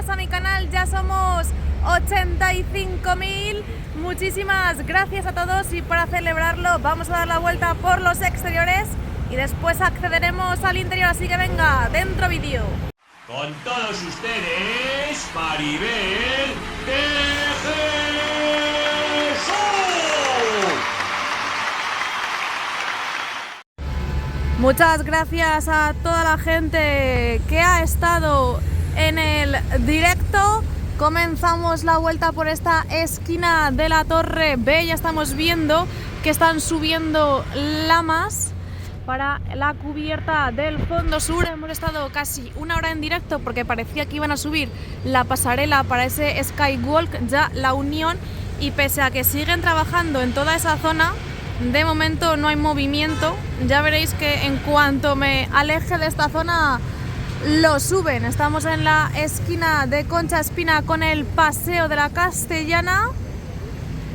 bienvenidos a mi canal, ya somos 85.000. Muchísimas gracias a todos y para celebrarlo vamos a dar la vuelta por los exteriores y después accederemos al interior, así que venga, dentro vídeo. Con todos ustedes, Maribel de Jesús. Muchas gracias a toda la gente que ha estado en el directo. Comenzamos la vuelta por esta esquina de la Torre B. Ya estamos viendo que están subiendo lamas para la cubierta del fondo sur. Hemos estado casi una hora en directo porque parecía que iban a subir la pasarela para ese Skywalk, ya la Unión, y pese a que siguen trabajando en toda esa zona, de momento no hay movimiento. Ya veréis que en cuanto me aleje de esta zona lo suben. Estamos en la esquina de Concha Espina con el Paseo de la Castellana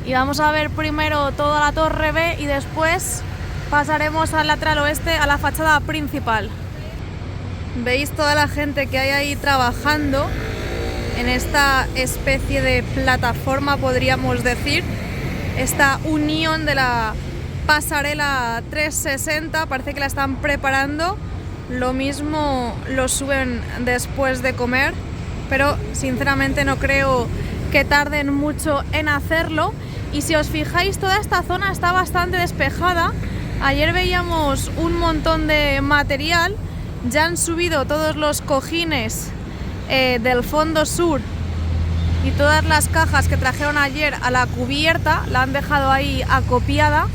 y vamos a ver primero toda la Torre B y después pasaremos al lateral oeste, a la fachada principal. Veis toda la gente que hay ahí trabajando en esta especie de plataforma, podríamos decir, esta unión de la pasarela 360. Parece que la están preparando. Lo mismo lo suben después de comer, pero sinceramente no creo que tarden mucho en hacerlo. Y si os fijáis, toda esta zona está bastante despejada. Ayer veíamos un montón de material. Ya han subido todos los cojines del fondo sur y todas las cajas que trajeron ayer a la cubierta la han dejado ahí acopiada.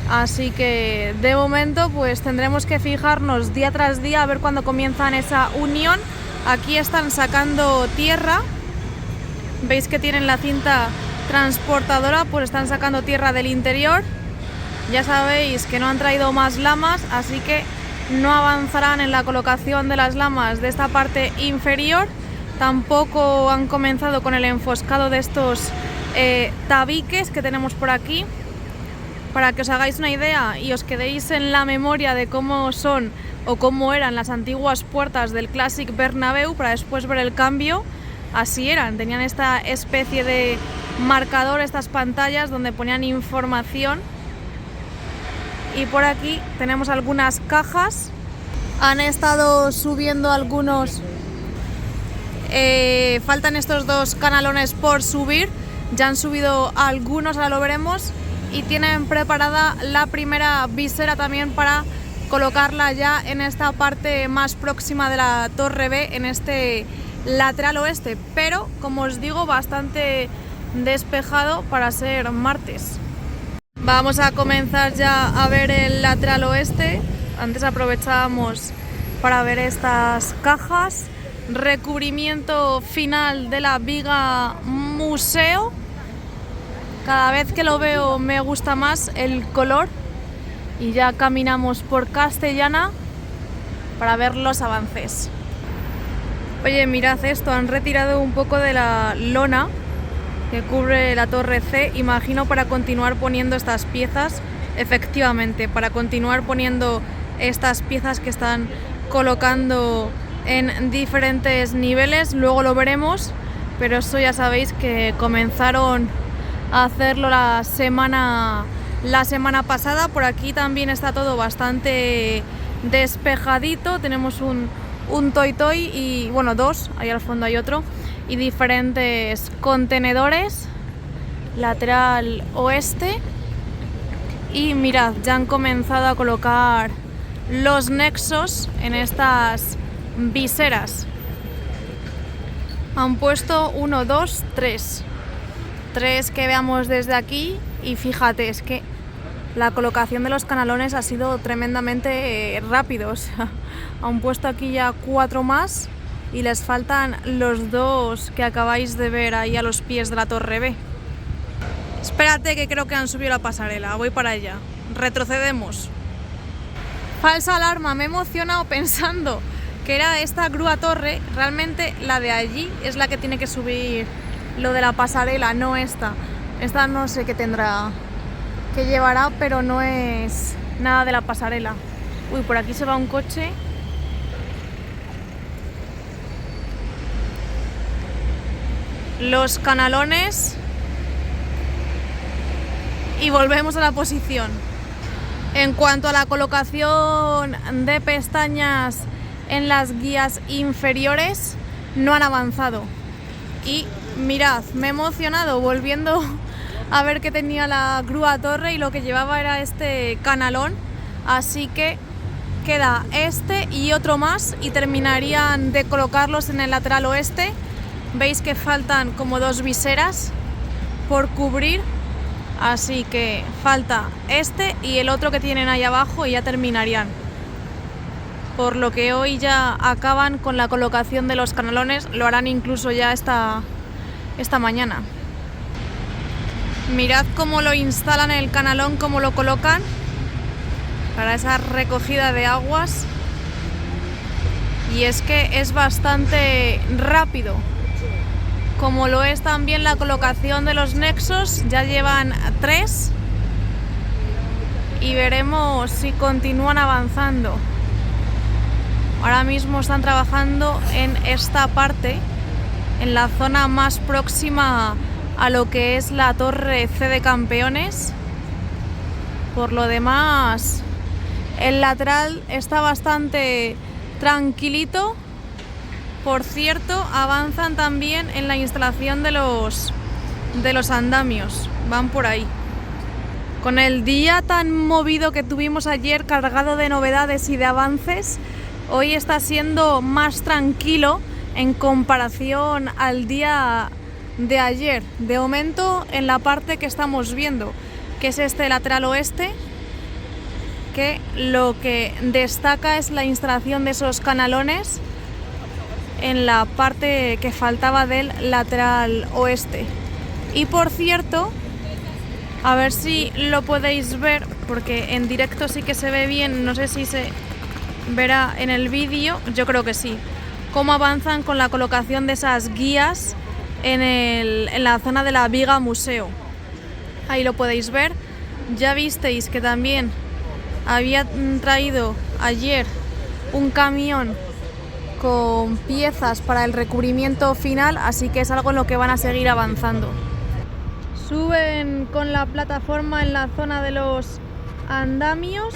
Así que de momento pues tendremos que fijarnos día tras día a ver cuándo comienzan esa unión. Aquí están sacando tierra. Veis que tienen la cinta transportadora, pues están sacando tierra del interior. Ya sabéis que no han traído más lamas, así que no avanzarán en la colocación de las lamas de esta parte inferior. Tampoco han comenzado con el enfoscado de estos tabiques que tenemos por aquí. Para que os hagáis una idea y os quedéis en la memoria de cómo son o cómo eran las antiguas puertas del Clásic Bernabéu, para después ver el cambio, así eran. Tenían esta especie de marcador, estas pantallas donde ponían información. Y por aquí tenemos algunas cajas. Han estado subiendo algunos. Faltan estos dos canalones por subir. Ya han subido algunos, ahora lo veremos. Y tienen preparada la primera visera también para colocarla ya en esta parte más próxima de la Torre B, en este lateral oeste. Pero, como os digo, bastante despejado para ser martes. Vamos a comenzar ya a ver el lateral oeste. Antes aprovechábamos para ver estas cajas. Recubrimiento final de la viga museo. Cada vez que lo veo me gusta más el color. Y ya caminamos por Castellana para ver los avances. Oye, mirad esto, han retirado un poco de la lona que cubre la Torre C, imagino para continuar poniendo estas piezas. Efectivamente, para continuar poniendo estas piezas que están colocando en diferentes niveles. Luego lo veremos, pero eso ya sabéis que comenzaron a hacerlo la semana pasada. Por aquí también está todo bastante despejadito. Tenemos un toy y bueno, dos, ahí al fondo hay otro, y diferentes contenedores. Lateral oeste. Y mirad, ya han comenzado a colocar los nexos en estas viseras. Han puesto 1, 2, 3 que veamos desde aquí. Y fíjate, es que la colocación de los canalones ha sido tremendamente rápido. O sea, han puesto aquí ya 4 más y les faltan los 2 que acabáis de ver ahí a los pies de la Torre B. Espérate, que creo que han subido la pasarela. Voy para allá. Retrocedemos. Falsa alarma, me he emocionado pensando que era esta grúa torre. Realmente la de allí es la que tiene que subir lo de la pasarela, no esta. Esta no sé qué tendrá, que llevará, pero no es nada de la pasarela. Uy, por aquí se va un coche. los canalones y volvemos a la posición. En cuanto a la colocación de pestañas en las guías inferiores, no han avanzado. Y mirad, me he emocionado volviendo a ver que tenía la grúa torre y lo que llevaba era este canalón, así que queda este y otro más y terminarían de colocarlos en el lateral oeste. Veis que faltan como 2 viseras por cubrir, así que falta este y el otro que tienen ahí abajo y ya terminarían. Por lo que hoy ya acaban con la colocación de los canalones, lo harán incluso ya esta mañana. Mirad cómo lo instalan el canalón, cómo lo colocan para esa recogida de aguas. Y es que es bastante rápido, como lo es también la colocación de los nexos. Ya llevan 3 y veremos si continúan avanzando. Ahora mismo están trabajando en esta parte, en la zona más próxima a lo que es la torre C de Campeones. Por lo demás, el lateral está bastante tranquilito. Por cierto, avanzan también en la instalación de los andamios, van por ahí. Con el día tan movido que tuvimos ayer, cargado de novedades y de avances, hoy está siendo más tranquilo en comparación al día de ayer. De momento, en la parte que estamos viendo, que es este lateral oeste, que lo que destaca es la instalación de esos canalones en la parte que faltaba del lateral oeste. Y por cierto, a ver si lo podéis ver, porque en directo sí que se ve bien, no sé si se verá en el vídeo, yo creo que sí, cómo avanzan con la colocación de esas guías en la zona de la viga museo. Ahí lo podéis ver. Ya visteis que también había traído ayer un camión con piezas para el recubrimiento final, así que es algo en lo que van a seguir avanzando. Suben con la plataforma en la zona de los andamios.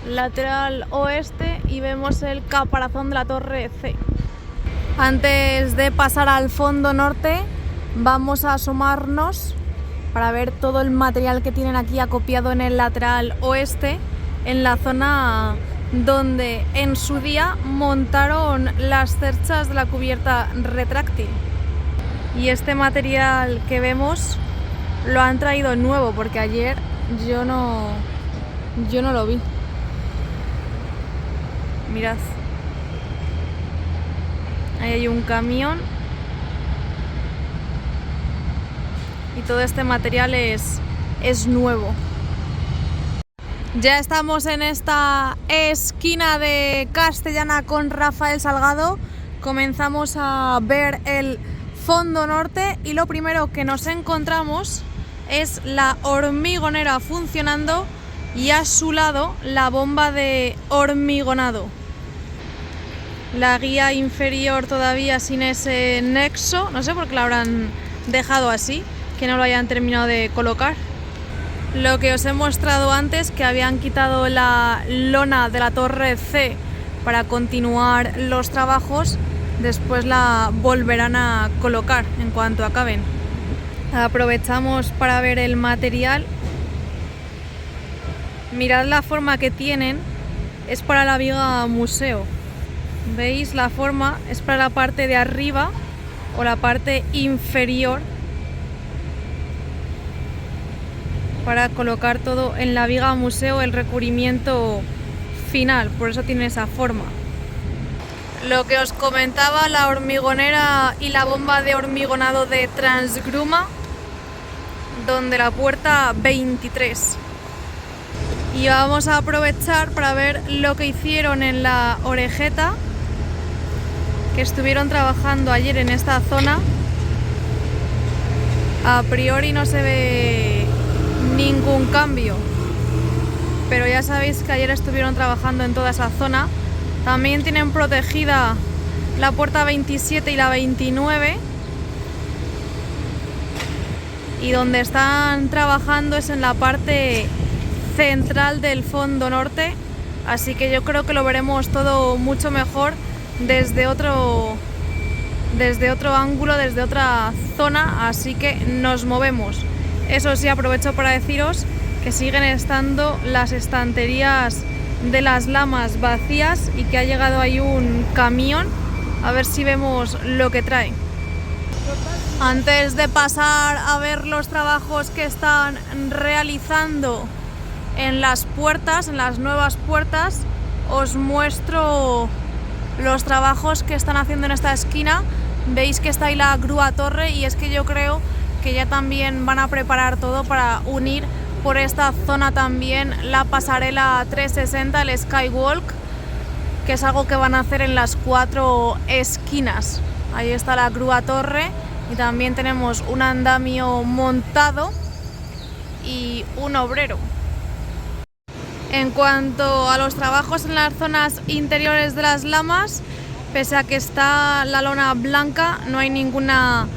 Lateral oeste, y vemos el caparazón de la torre C. Antes de pasar al fondo norte, vamos a asomarnos para ver todo el material que tienen aquí acopiado en el lateral oeste, en la zona donde en su día montaron las cerchas de la cubierta retráctil. Y este material que vemos lo han traído nuevo, porque ayer yo no lo vi. Mirad, ahí hay un camión y todo este material es nuevo. Ya estamos en esta esquina de Castellana con Rafael Salgado. Comenzamos a ver el fondo norte y lo primero que nos encontramos es la hormigonera funcionando y a su lado la bomba de hormigonado. La guía inferior todavía sin ese nexo, no sé por qué la habrán dejado así, que no lo hayan terminado de colocar. Lo que os he mostrado antes, que habían quitado la lona de la torre C para continuar los trabajos, después la volverán a colocar en cuanto acaben. Aprovechamos para ver el material. Mirad la forma que tienen, es para la viga museo. ¿Veis? La forma es para la parte de arriba o la parte inferior, para colocar todo en la viga museo, el recubrimiento final, por eso tiene esa forma. Lo que os comentaba, la hormigonera y la bomba de hormigonado de Transgruma, donde la puerta 23. Y vamos a aprovechar para ver lo que hicieron en la orejeta, que estuvieron trabajando ayer en esta zona. A priori no se ve ningún cambio, pero ya sabéis que ayer estuvieron trabajando en toda esa zona. También tienen protegida la puerta 27 y la 29. Y donde están trabajando es en la parte central del fondo norte, así que yo creo que lo veremos todo mucho mejor desde otro ángulo, desde otra zona, así que nos movemos. Eso sí, aprovecho para deciros que siguen estando las estanterías de las lamas vacías y que ha llegado ahí un camión, a ver si vemos lo que trae. Antes de pasar a ver los trabajos que están realizando en las puertas, en las nuevas puertas, os muestro los trabajos que están haciendo en esta esquina. Veis que está ahí la grúa torre y es que yo creo que ya también van a preparar todo para unir por esta zona también la pasarela 360, el Skywalk, que es algo que van a hacer en las 4 esquinas. Ahí está la grúa torre. Y también tenemos un andamio montado y un obrero. En cuanto a los trabajos en las zonas interiores de las lamas, pese a que está la lona blanca, no hay ninguna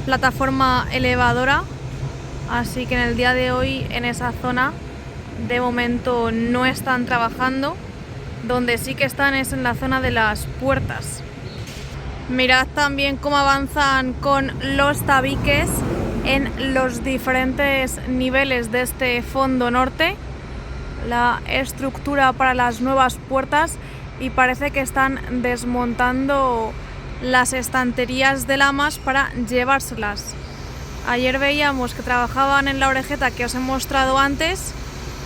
plataforma elevadora. Así que en el día de hoy en esa zona de momento no están trabajando. Donde sí que están es en la zona de las puertas. Mirad también cómo avanzan con los tabiques en los diferentes niveles de este fondo norte, la estructura para las nuevas puertas, y parece que están desmontando las estanterías de lamas para llevárselas. Ayer veíamos que trabajaban en la orejeta que os he mostrado antes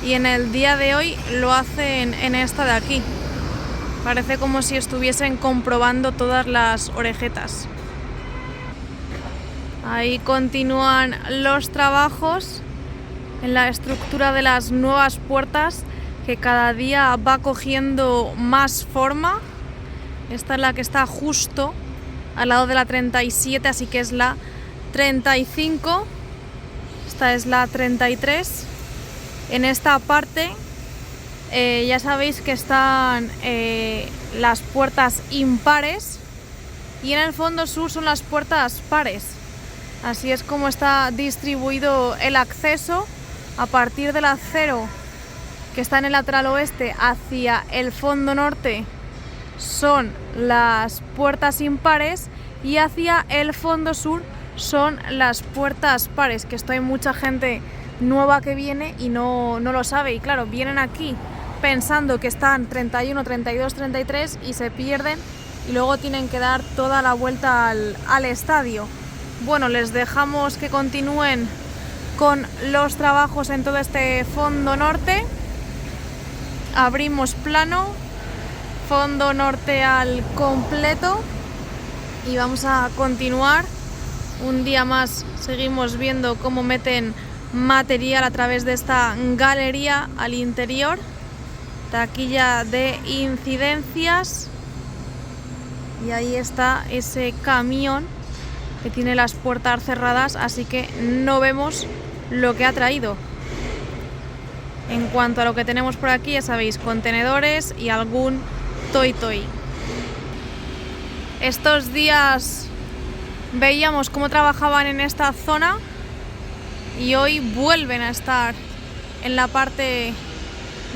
y en el día de hoy lo hacen en esta de aquí. Parece como si estuviesen comprobando todas las orejetas. Ahí continúan los trabajos en la estructura de las nuevas puertas, que cada día va cogiendo más forma. Esta es la que está justo al lado de la 37, así que es la 35. Esta es la 33. En esta parte ya sabéis que están las puertas impares y en el fondo sur son las puertas pares. Así es como está distribuido el acceso. A partir del acero que está en el lateral oeste hacia el fondo norte son las puertas impares y hacia el fondo sur son las puertas pares, que esto hay mucha gente nueva que viene y no lo sabe, y claro, vienen aquí pensando que están 31, 32, 33 y se pierden y luego tienen que dar toda la vuelta al estadio. Bueno, les dejamos que continúen con los trabajos en todo este fondo norte. Abrimos plano, fondo norte al completo, y vamos a continuar. Un día más seguimos viendo cómo meten material a través de esta galería al interior. Taquilla de incidencias y ahí está ese camión que tiene las puertas cerradas, así que no vemos lo que ha traído. En cuanto a lo que tenemos por aquí, ya sabéis, contenedores y algún toy. Estos días veíamos cómo trabajaban en esta zona y hoy vuelven a estar en la parte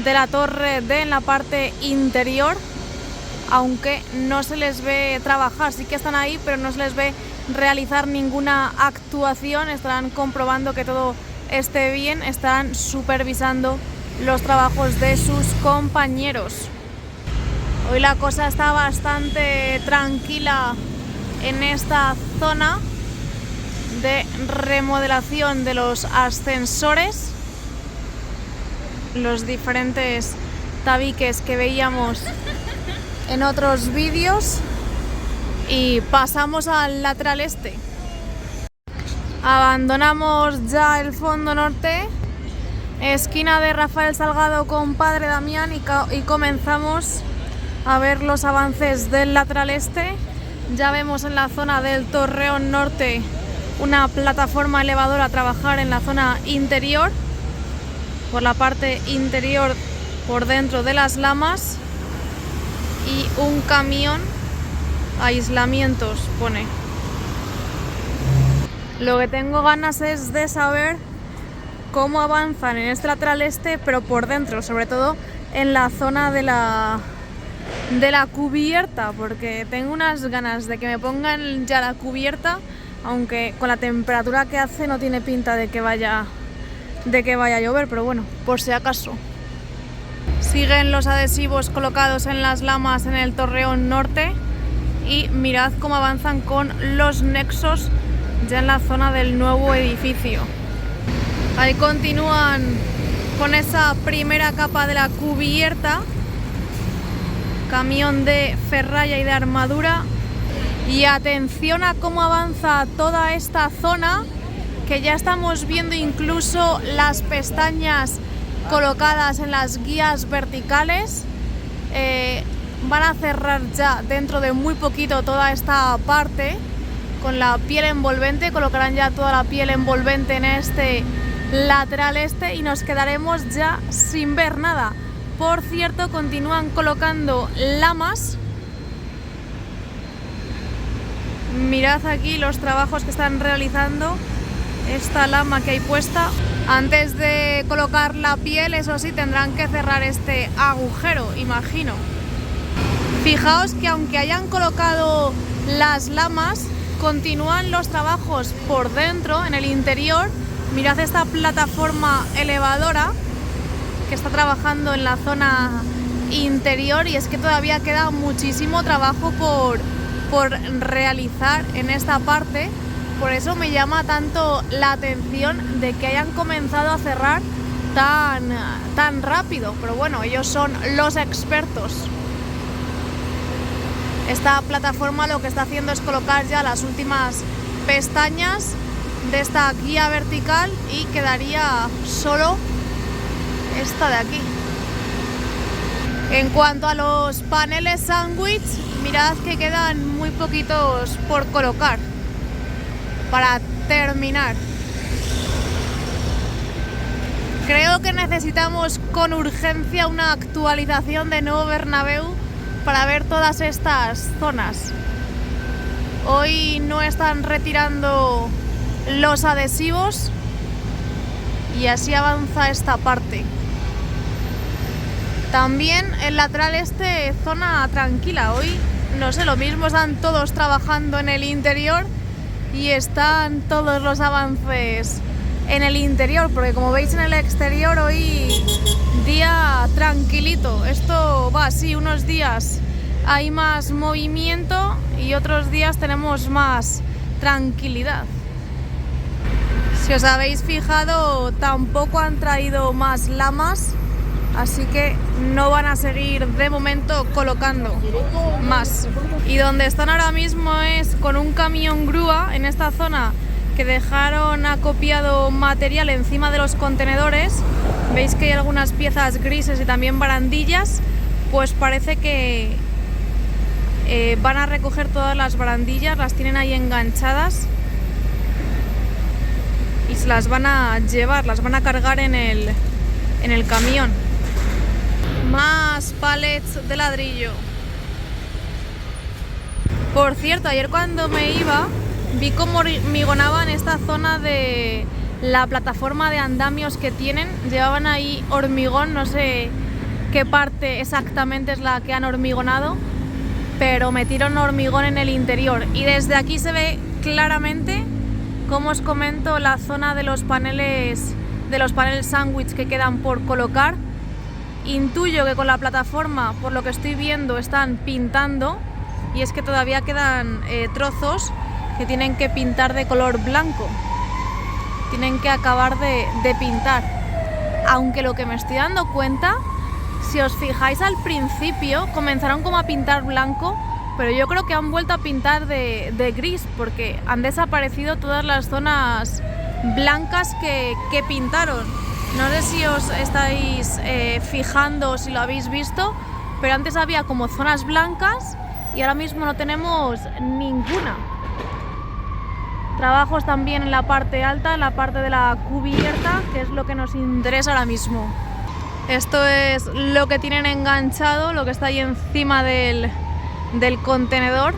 de la torre en la parte interior, aunque no se les ve trabajar. Sí que están ahí, pero no se les ve realizar ninguna actuación. Estarán comprobando que todo esté bien, estarán supervisando los trabajos de sus compañeros. Hoy la cosa está bastante tranquila en esta zona de remodelación de los ascensores. Los diferentes tabiques que veíamos en otros vídeos, y pasamos al lateral este. Abandonamos ya el fondo norte, esquina de Rafael Salgado con Padre Damián, y comenzamos a ver los avances del lateral este. Ya vemos en la zona del Torreón Norte una plataforma elevadora a trabajar en la zona interior, por la parte interior por dentro de las lamas, y un camión Aislamientos, pone. Lo que tengo ganas es de saber cómo avanzan en este lateral este, pero por dentro, sobre todo en la zona de la cubierta, porque tengo unas ganas de que me pongan ya la cubierta, aunque con la temperatura que hace no tiene pinta de que vaya a llover, pero bueno, por si acaso. Siguen los adhesivos colocados en las lamas en el Torreón Norte y mirad cómo avanzan con los nexos ya en la zona del nuevo edificio. Ahí continúan con esa primera capa de la cubierta, camión de ferralla y de armadura, y atención a cómo avanza toda esta zona, que ya estamos viendo incluso las pestañas colocadas en las guías verticales. Van a cerrar ya dentro de muy poquito toda esta parte con la piel envolvente, colocarán ya toda la piel envolvente en este lateral este y nos quedaremos ya sin ver nada. Por cierto, continúan colocando lamas. Mirad aquí los trabajos que están realizando. Esta lama que hay puesta, antes de colocar la piel, eso sí, tendrán que cerrar este agujero, imagino. Fijaos que aunque hayan colocado las lamas, continúan los trabajos por dentro, en el interior. Mirad esta plataforma elevadora que está trabajando en la zona interior, y es que todavía queda muchísimo trabajo por realizar en esta parte. Por eso me llama tanto la atención de que hayan comenzado a cerrar tan rápido, pero bueno, ellos son los expertos. Esta plataforma lo que está haciendo es colocar ya las últimas pestañas de esta guía vertical y quedaría solo esta de aquí. En cuanto a los paneles sándwich, mirad que quedan muy poquitos por colocar para terminar. Creo que necesitamos con urgencia una actualización de Nuevo Bernabéu para ver todas estas zonas. Hoy no están retirando los adhesivos y así avanza esta parte. También el lateral este, zona tranquila. Hoy, no sé, lo mismo, están todos trabajando en el interior y están todos los avances en el interior, porque como veis en el exterior hoy día tranquilito. Esto va así, unos días hay más movimiento y otros días tenemos más tranquilidad. Si os habéis fijado, tampoco han traído más lamas, así que no van a seguir de momento colocando más. Y donde están ahora mismo es con un camión grúa en esta zona que dejaron acopiado material encima de los contenedores. Veis que hay algunas piezas grises y también barandillas, pues parece que van a recoger todas las barandillas, las tienen ahí enganchadas y se las van a llevar, las van a cargar en el camión. Más palets de ladrillo. Por cierto, ayer cuando me iba vi cómo hormigonaban esta zona de la plataforma de andamios que tienen. Llevaban ahí hormigón, no sé qué parte exactamente es la que han hormigonado, pero metieron hormigón en el interior. Y desde aquí se ve claramente, como os comento, la zona de los paneles sándwich que quedan por colocar. Intuyo que con la plataforma, por lo que estoy viendo, están pintando, y es que todavía quedan trozos que tienen que pintar de color blanco. Tienen que acabar de pintar. Aunque lo que me estoy dando cuenta, si os fijáis al principio, comenzaron como a pintar blanco, pero yo creo que han vuelto a pintar de gris, porque han desaparecido todas las zonas blancas que pintaron. No sé si os estáis fijando, si lo habéis visto, pero antes había como zonas blancas y ahora mismo no tenemos ninguna. Trabajos también en la parte alta, en la parte de la cubierta, que es lo que nos interesa ahora mismo. Esto es lo que tienen enganchado, lo que está ahí encima del contenedor.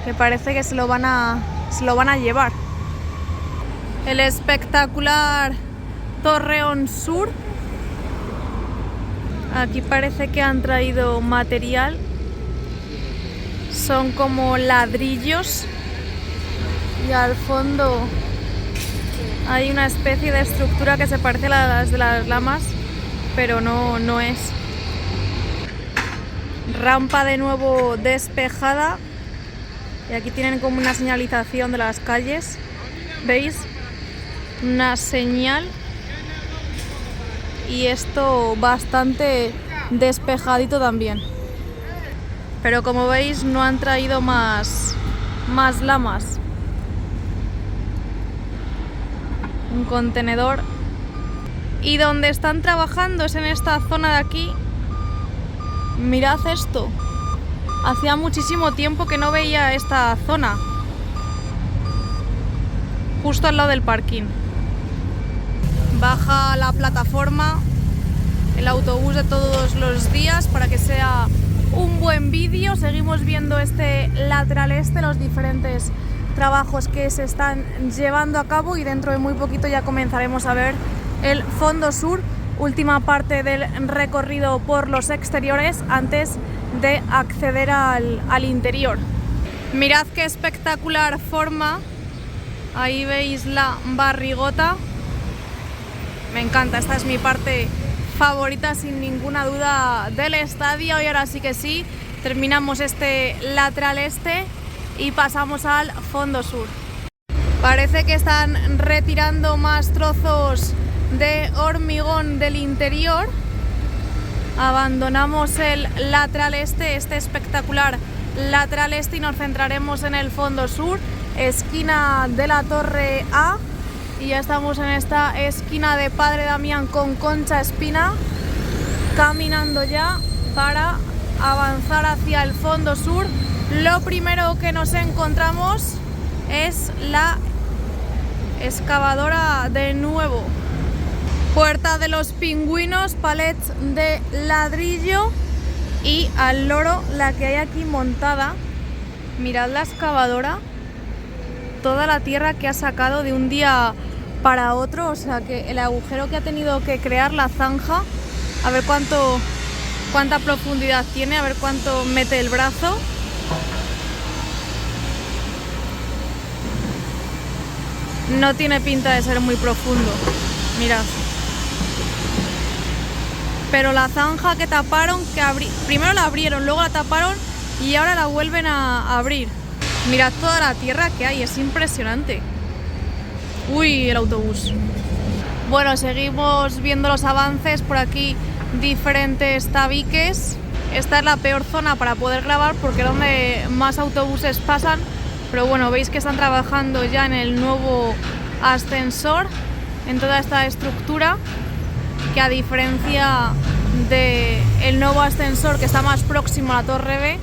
que parece que se lo van a llevar. El espectacular Torreón Sur. Aquí parece que han traído material. Son como ladrillos. Y al fondo hay una especie de estructura que se parece a las de las lamas, pero no es. Rampa de nuevo despejada. Y aquí tienen como una señalización de las calles. ¿Veis? Una señal. Y esto bastante despejadito también. Pero como veis no han traído más lamas. Un contenedor. Y donde están trabajando es en esta zona de aquí. Mirad esto. Hacía muchísimo tiempo que no veía esta zona. Justo al lado del parking. Baja la plataforma, el autobús de todos los días, para que sea un buen vídeo. Seguimos viendo este lateral este, los diferentes trabajos que se están llevando a cabo, y dentro de muy poquito ya comenzaremos a ver el fondo sur, última parte del recorrido por los exteriores antes de acceder al interior. Mirad qué espectacular forma. Ahí veis la barrigota. Me encanta, esta es mi parte favorita sin ninguna duda del estadio. Y ahora sí que sí, terminamos este lateral este y pasamos al fondo sur. Parece que están retirando más trozos de hormigón del interior. Abandonamos el lateral este espectacular lateral este, y nos centraremos en el fondo sur, esquina de la Torre A. Y ya estamos en esta esquina de Padre Damián con Concha Espina, caminando ya para avanzar hacia el fondo sur. Lo primero que nos encontramos es la excavadora de nuevo. Puerta de los Pingüinos, palets de ladrillo, y al loro la que hay aquí montada. Mirad la excavadora, toda la tierra que ha sacado de un día para otro, o sea que el agujero que ha tenido que crear la zanja, a ver cuánta profundidad tiene, a ver cuánto mete el brazo. No tiene pinta de ser muy profundo, mirad. Pero la zanja que taparon, primero la abrieron, luego la taparon y ahora la vuelven a abrir. Mirad toda la tierra que hay, es impresionante. Uy, el autobús. Bueno, seguimos viendo los avances por aquí, diferentes tabiques. Esta es la peor zona para poder grabar porque es donde más autobuses pasan. Pero bueno, veis que están trabajando ya en el nuevo ascensor, en toda esta estructura, que a diferencia del nuevo ascensor que está más próximo a la Torre B,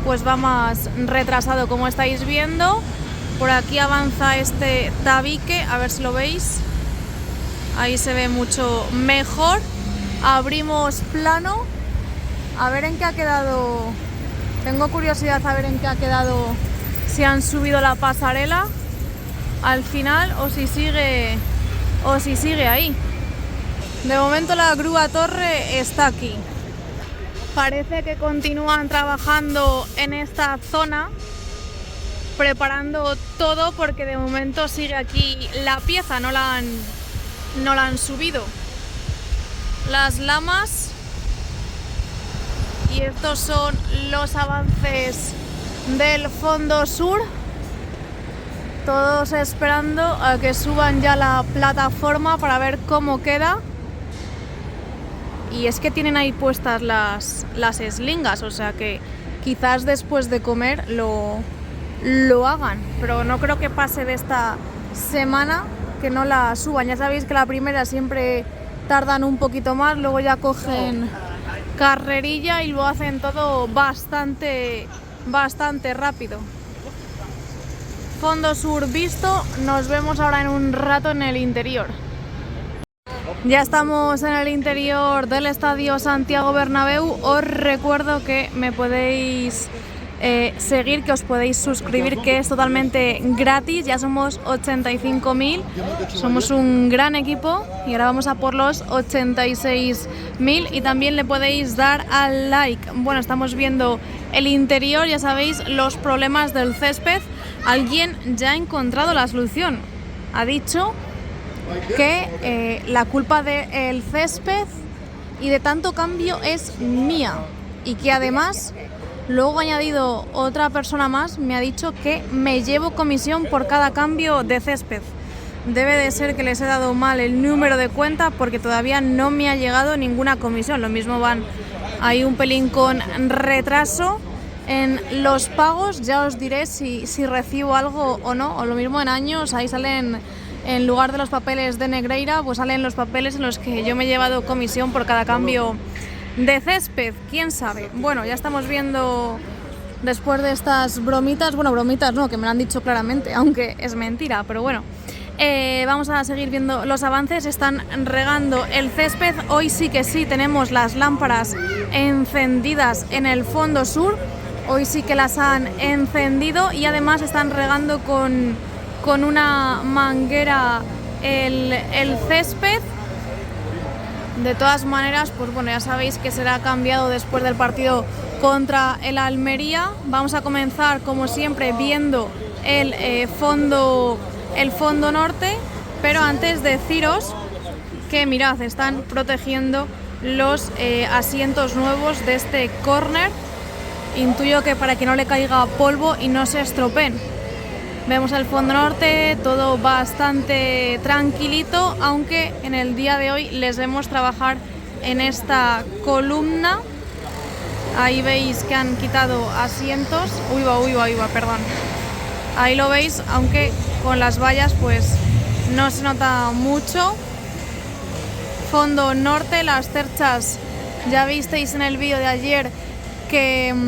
pues va más retrasado, como estáis viendo. Por aquí avanza este tabique, a ver si lo veis. Ahí se ve mucho mejor. Abrimos plano. A ver en qué ha quedado. Tengo curiosidad a ver en qué ha quedado, si han subido la pasarela al final o si sigue ahí. De momento la grúa torre está aquí. Parece que continúan trabajando en esta zona, preparando todo, porque de momento sigue aquí la pieza, no la han subido. Las lamas. Y estos son los avances del fondo sur. Todos esperando a que suban ya la plataforma para ver cómo queda. Y es que tienen ahí puestas las eslingas, o sea que quizás después de comer lo hagan, pero no creo que pase de esta semana que no la suban. Ya sabéis que la primera siempre tardan un poquito más, luego ya cogen carrerilla y lo hacen todo bastante rápido. Fondo sur visto, nos vemos ahora en un rato en el interior. Ya estamos en el interior del Estadio Santiago Bernabéu. Os recuerdo que me podéis seguir, que os podéis suscribir, que es totalmente gratis. Ya somos 85.000, somos un gran equipo y ahora vamos a por los 86.000, y también le podéis dar al like. Bueno, estamos viendo el interior, ya sabéis los problemas del césped. Alguien ya ha encontrado la solución, ha dicho que la culpa del césped y de tanto cambio es mía, y que además luego ha añadido otra persona más, me ha dicho que me llevo comisión por cada cambio de césped. Debe de ser que les he dado mal el número de cuenta, porque todavía no me ha llegado ninguna comisión. Lo mismo van ahí un pelín con retraso en los pagos. Ya os diré si recibo algo o no, o lo mismo en años, ahí salen, en lugar de los papeles de Negreira, pues salen los papeles en los que yo me he llevado comisión por cada cambio de césped, quién sabe. Bueno, ya estamos viendo, después de estas bromitas, bueno, bromitas no, que me lo han dicho claramente, aunque es mentira, pero bueno, vamos a seguir viendo los avances. Están regando el césped. Hoy sí que sí tenemos las lámparas encendidas en el fondo sur, hoy sí que las han encendido, y además están regando con una manguera el césped. De todas maneras, pues bueno, ya sabéis que será cambiado después del partido contra el Almería. Vamos a comenzar, como siempre, viendo el fondo norte, pero antes deciros que mirad, están protegiendo los asientos nuevos de este córner. Intuyo que para que no le caiga polvo y no se estropeen. Vemos el fondo norte, todo bastante tranquilito, aunque en el día de hoy les vemos trabajar en esta columna. Ahí veis que han quitado asientos. Uy va, perdón. Ahí lo veis, aunque con las vallas pues no se nota mucho. Fondo norte, las cerchas, ya visteis en el vídeo de ayer que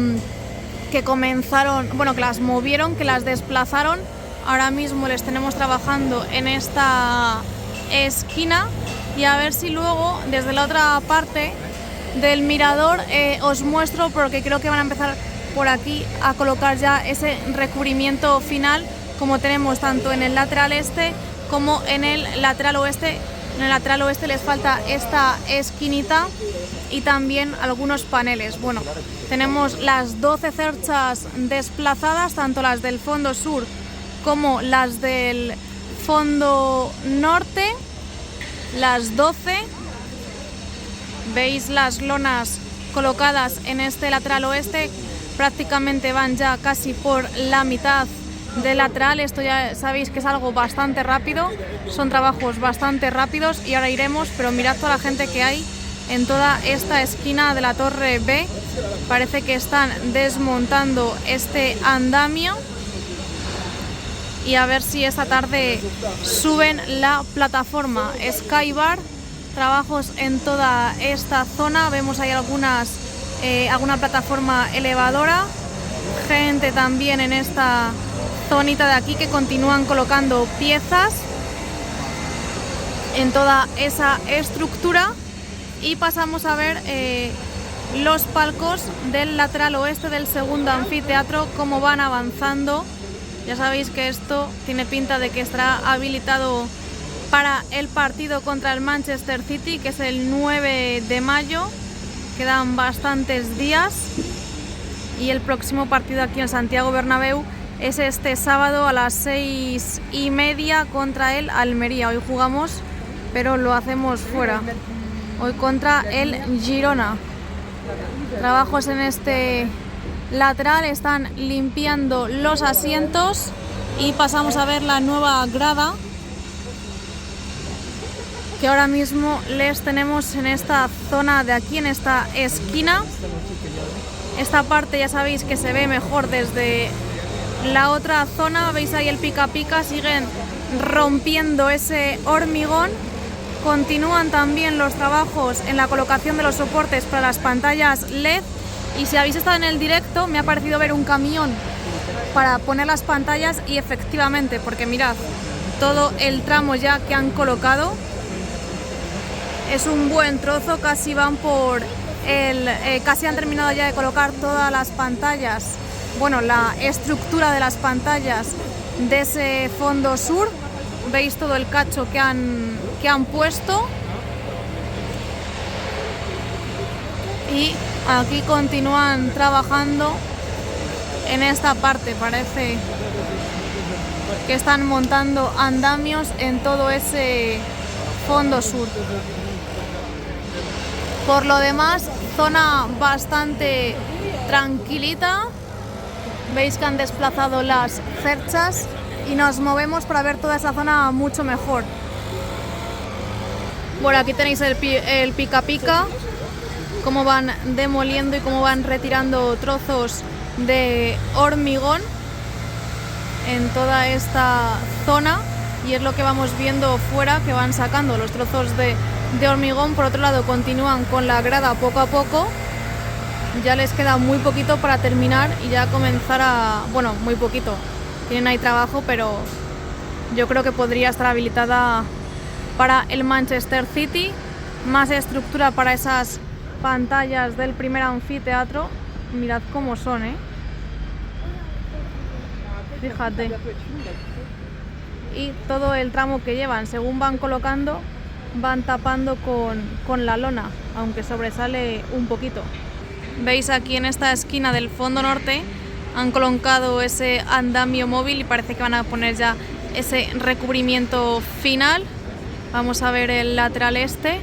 comenzaron, bueno, que las movieron, que las desplazaron. Ahora mismo les tenemos trabajando en esta esquina, y a ver si luego desde la otra parte del mirador os muestro, porque creo que van a empezar por aquí a colocar ya ese recubrimiento final, como tenemos tanto en el lateral este como en el lateral oeste. En el lateral oeste les falta esta esquinita y también algunos paneles. Bueno, tenemos las 12 cerchas desplazadas, tanto las del fondo sur como las del fondo norte. Las 12. Veis las lonas colocadas en este lateral oeste, prácticamente van ya casi por la mitad del lateral. Esto ya sabéis que es algo bastante rápido, son trabajos bastante rápidos, y ahora iremos, pero mirad toda la gente que hay en toda esta esquina de la Torre B. Parece que están desmontando este andamio, y a ver si esta tarde suben la plataforma. Skybar, trabajos en toda esta zona, vemos ahí alguna plataforma elevadora, gente también en esta zonita de aquí que continúan colocando piezas en toda esa estructura. Y pasamos a ver los palcos del lateral oeste del segundo anfiteatro, cómo van avanzando. Ya sabéis que esto tiene pinta de que estará habilitado para el partido contra el Manchester City, que es el 9 de mayo. Quedan bastantes días, y el próximo partido aquí en Santiago Bernabéu es este sábado a las 6:30 contra el Almería. Hoy jugamos, pero lo hacemos fuera. Hoy contra el Girona. Trabajos en este lateral, están limpiando los asientos, y pasamos a ver la nueva grada que ahora mismo les tenemos en esta zona de aquí, en esta esquina. Esta parte ya sabéis que se ve mejor desde la otra zona. Veis ahí el pica pica, siguen rompiendo ese hormigón. Continúan también los trabajos en la colocación de los soportes para las pantallas LED, y si habéis estado en el directo me ha parecido ver un camión para poner las pantallas, y efectivamente, porque mirad todo el tramo ya que han colocado, es un buen trozo, casi van por casi han terminado ya de colocar todas las pantallas bueno, la estructura de las pantallas de ese fondo sur. Veis todo el cacho que han puesto. Y aquí continúan trabajando en esta parte. Parece que están montando andamios en todo ese fondo sur. Por lo demás, zona bastante tranquilita. Veis que han desplazado las cerchas y nos movemos para ver toda esa zona mucho mejor. Bueno, aquí tenéis el pica pica, cómo van demoliendo y cómo van retirando trozos de hormigón en toda esta zona, y es lo que vamos viendo fuera, que van sacando los trozos de hormigón. Por otro lado, continúan con la grada poco a poco. Ya les queda muy poquito para terminar y ya comenzar a... Bueno, muy poquito. Tienen ahí trabajo, pero yo creo que podría estar habilitada para el Manchester City. Más estructura para esas pantallas del primer anfiteatro. Mirad cómo son, ¿eh? Fíjate. Y todo el tramo que llevan, según van colocando, van tapando con la lona, aunque sobresale un poquito. Veis aquí en esta esquina del fondo norte han colocado ese andamio móvil y parece que van a poner ya ese recubrimiento final. Vamos a ver el lateral este.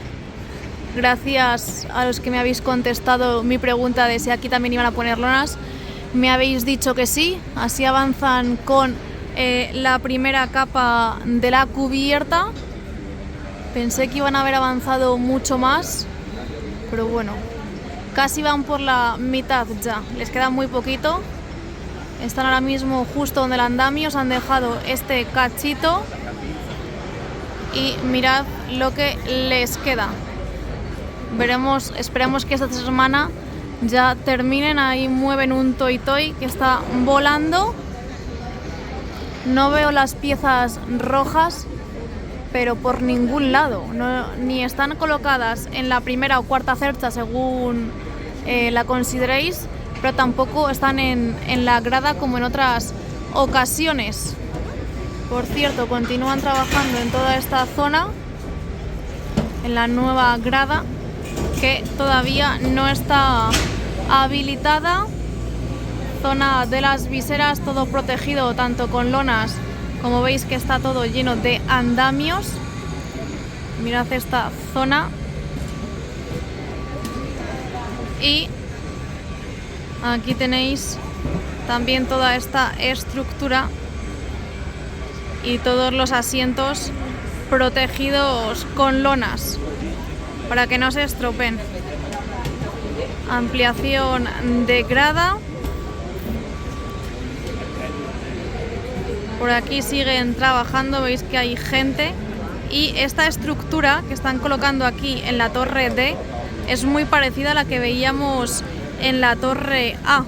Gracias a los que me habéis contestado mi pregunta de si aquí también iban a poner lonas, me habéis dicho que sí. Así avanzan con la primera capa de la cubierta. Pensé que iban a haber avanzado mucho más, pero bueno, casi van por la mitad ya, les queda muy poquito. Están ahora mismo justo donde el andamio, se han dejado este cachito y mirad lo que les queda. Veremos, esperemos que esta semana ya terminen. Ahí mueven un toy toy que está volando. No veo las piezas rojas, pero por ningún lado, ni están colocadas en la primera o cuarta cercha según la consideréis, pero tampoco están en la grada como en otras ocasiones. Por cierto, continúan trabajando en toda esta zona, en la nueva grada, que todavía no está habilitada. Zona de las viseras, todo protegido tanto con lonas, como veis que está todo lleno de andamios. Mirad esta zona. Y aquí tenéis también toda esta estructura y todos los asientos protegidos con lonas para que no se estropeen. Ampliación de grada. Por aquí siguen trabajando, veis que hay gente, y esta estructura que están colocando aquí en la torre D es muy parecida a la que veíamos en la torre A.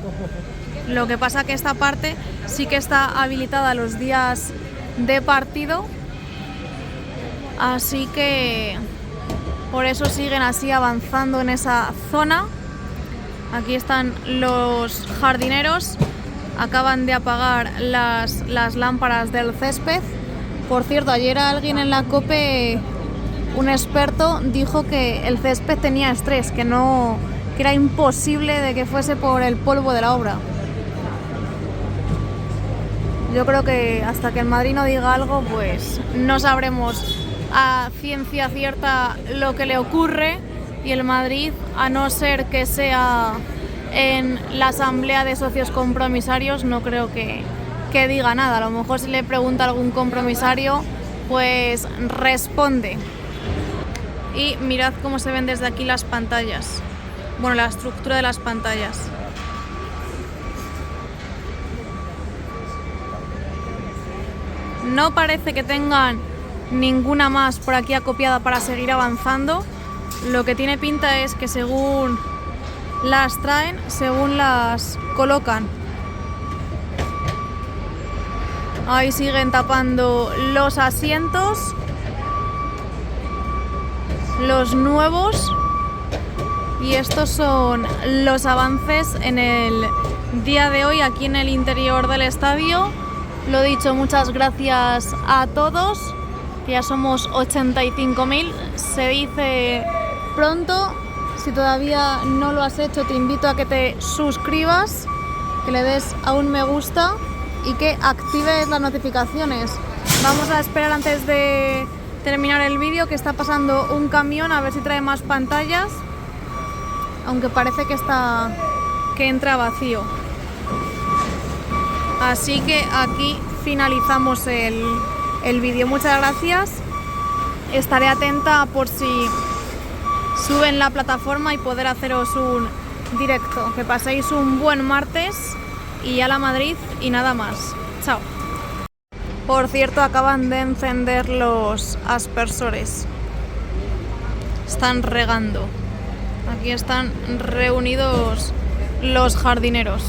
Lo que pasa que esta parte sí que está habilitada los días de partido, así que por eso siguen así avanzando en esa zona. Aquí están los jardineros. Acaban de apagar las lámparas del césped. Por cierto, ayer alguien en la COPE, un experto, dijo que el césped tenía estrés, que era imposible de que fuese por el polvo de la obra. Yo creo que hasta que el Madrid no diga algo, pues no sabremos a ciencia cierta lo que le ocurre, y el Madrid, a no ser que sea en la asamblea de socios compromisarios, no creo que diga nada. A lo mejor si le pregunta a algún compromisario, pues responde. Y mirad cómo se ven desde aquí las pantallas. Bueno, la estructura de las pantallas. No parece que tengan ninguna más por aquí acopiada para seguir avanzando. Lo que tiene pinta es que según las traen, según las colocan. Ahí siguen tapando los asientos, los nuevos, y estos son los avances en el día de hoy aquí en el interior del estadio. Lo dicho, muchas gracias a todos, que ya somos 85.000, se dice pronto. Si todavía no lo has hecho, te invito a que te suscribas, que le des a un me gusta y que actives las notificaciones. Vamos a esperar antes de terminar el vídeo, que está pasando un camión, a ver si trae más pantallas, aunque parece que entra vacío. Así que aquí finalizamos el vídeo. Muchas gracias. Estaré atenta por si suben la plataforma y poder haceros un directo. Que paséis un buen martes y a la Madrid y nada más. Chao. Por cierto, acaban de encender los aspersores. Están regando. Aquí están reunidos los jardineros.